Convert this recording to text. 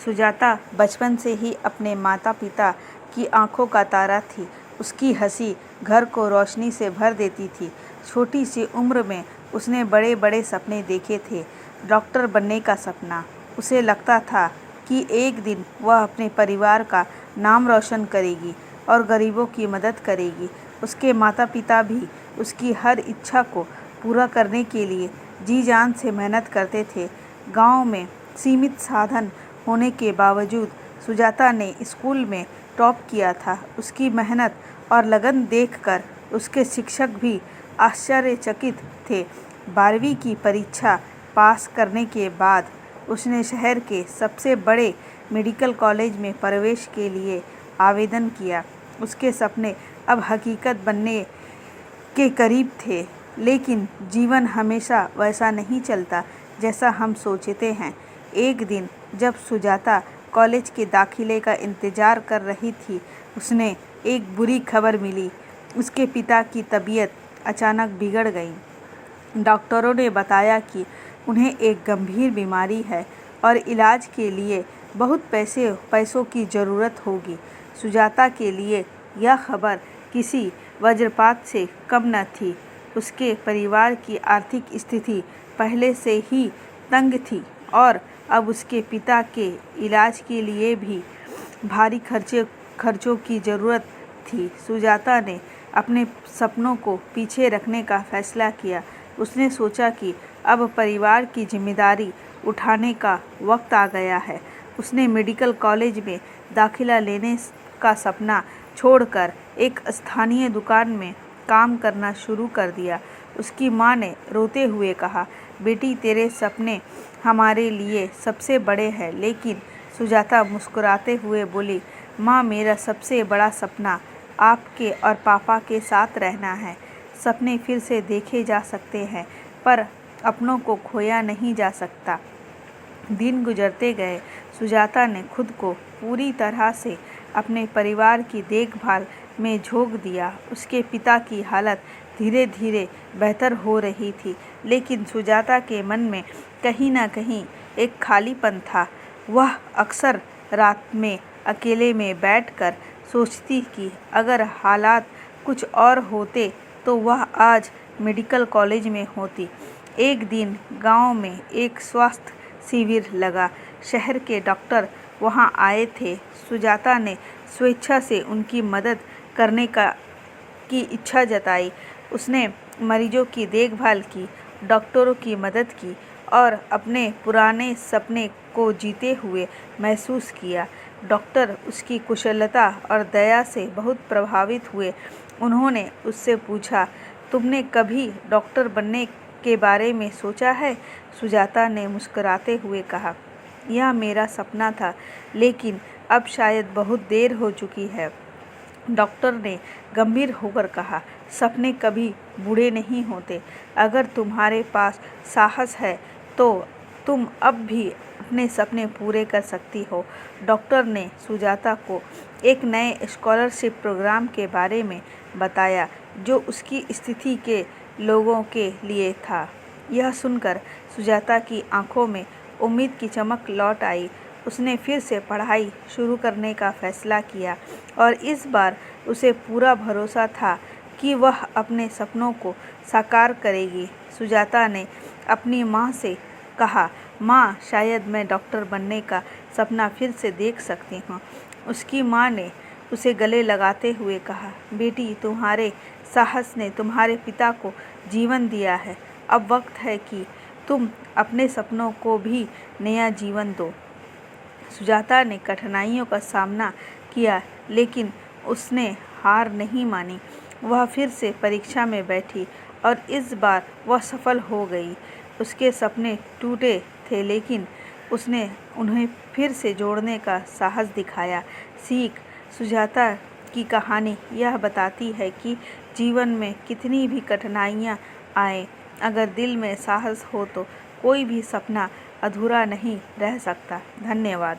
सुजाता बचपन से ही अपने माता पिता की आंखों का तारा थी। उसकी हंसी घर को रोशनी से भर देती थी। छोटी सी उम्र में उसने बड़े बड़े सपने देखे थे। डॉक्टर बनने का सपना। उसे लगता था कि एक दिन वह अपने परिवार का नाम रोशन करेगी और गरीबों की मदद करेगी। उसके माता पिता भी उसकी हर इच्छा को पूरा करने के लिए जी जान से मेहनत करते थे। गांव में सीमित साधन होने के बावजूद सुजाता ने स्कूल में टॉप किया था। उसकी मेहनत और लगन देखकर उसके शिक्षक भी आश्चर्यचकित थे। 12वीं की परीक्षा पास करने के बाद उसने शहर के सबसे बड़े मेडिकल कॉलेज में प्रवेश के लिए आवेदन किया। उसके सपने अब हकीकत बनने के करीब थे, लेकिन जीवन हमेशा वैसा नहीं चलता जैसा हम सोचते हैं। एक दिन जब सुजाता कॉलेज के दाखिले का इंतजार कर रही थी, उसने एक बुरी खबर मिली। उसके पिता की तबीयत अचानक बिगड़ गई। डॉक्टरों ने बताया कि उन्हें एक गंभीर बीमारी है और इलाज के लिए बहुत पैसों की ज़रूरत होगी। सुजाता के लिए यह खबर किसी वज्रपात से कम न थी। उसके परिवार की आर्थिक स्थिति पहले से ही तंग थी और अब उसके पिता के इलाज के लिए भी भारी खर्चों की ज़रूरत थी। सुजाता ने अपने सपनों को पीछे रखने का फैसला किया। उसने सोचा कि अब परिवार की जिम्मेदारी उठाने का वक्त आ गया है। उसने मेडिकल कॉलेज में दाखिला लेने का सपना छोड़कर एक स्थानीय दुकान में काम करना शुरू कर दिया। उसकी माँ ने रोते हुए कहा, बेटी तेरे सपने हमारे लिए सबसे बड़े हैं। लेकिन सुजाता मुस्कुराते हुए बोली, माँ मेरा सबसे बड़ा सपना आपके और पापा के साथ रहना है। सपने फिर से देखे जा सकते हैं पर अपनों को खोया नहीं जा सकता। दिन गुजरते गए। सुजाता ने खुद को पूरी तरह से अपने परिवार की देखभाल में झोंक दिया। उसके पिता की हालत धीरे धीरे बेहतर हो रही थी, लेकिन सुजाता के मन में कहीं न कहीं एक खालीपन था। वह अक्सर रात में अकेले में बैठकर सोचती कि अगर हालात कुछ और होते तो वह आज मेडिकल कॉलेज में होती। एक दिन गांव में एक स्वास्थ्य शिविर लगा। शहर के डॉक्टर वहां आए थे। सुजाता ने स्वेच्छा से उनकी मदद करने की इच्छा जताई। उसने मरीजों की देखभाल की, डॉक्टरों की मदद की और अपने पुराने सपने को जीते हुए महसूस किया। डॉक्टर उसकी कुशलता और दया से बहुत प्रभावित हुए। उन्होंने उससे पूछा, तुमने कभी डॉक्टर बनने के बारे में सोचा है? सुजाता ने मुस्कुराते हुए कहा, यह मेरा सपना था, लेकिन अब शायद बहुत देर हो चुकी है। डॉक्टर ने गंभीर होकर कहा, सपने कभी बूढ़े नहीं होते। अगर तुम्हारे पास साहस है तो तुम अब भी अपने सपने पूरे कर सकती हो। डॉक्टर ने सुजाता को एक नए स्कॉलरशिप प्रोग्राम के बारे में बताया जो उसकी स्थिति के लोगों के लिए था। यह सुनकर सुजाता की आंखों में उम्मीद की चमक लौट आई। उसने फिर से पढ़ाई शुरू करने का फैसला किया और इस बार उसे पूरा भरोसा था कि वह अपने सपनों को साकार करेगी। सुजाता ने अपनी माँ से कहा, माँ शायद मैं डॉक्टर बनने का सपना फिर से देख सकती हूँ। उसकी माँ ने उसे गले लगाते हुए कहा, बेटी तुम्हारे साहस ने तुम्हारे पिता को जीवन दिया है। अब वक्त है कि तुम अपने सपनों को भी नया जीवन दो। सुजाता ने कठिनाइयों का सामना किया, लेकिन उसने हार नहीं मानी। वह फिर से परीक्षा में बैठी और इस बार वह सफल हो गई। उसके सपने टूटे थे, लेकिन उसने उन्हें फिर से जोड़ने का साहस दिखाया। सीख, सुजाता की कहानी यह बताती है कि जीवन में कितनी भी कठिनाइयाँ आए, अगर दिल में साहस हो तो कोई भी सपना अधूरा नहीं रह सकता। धन्यवाद।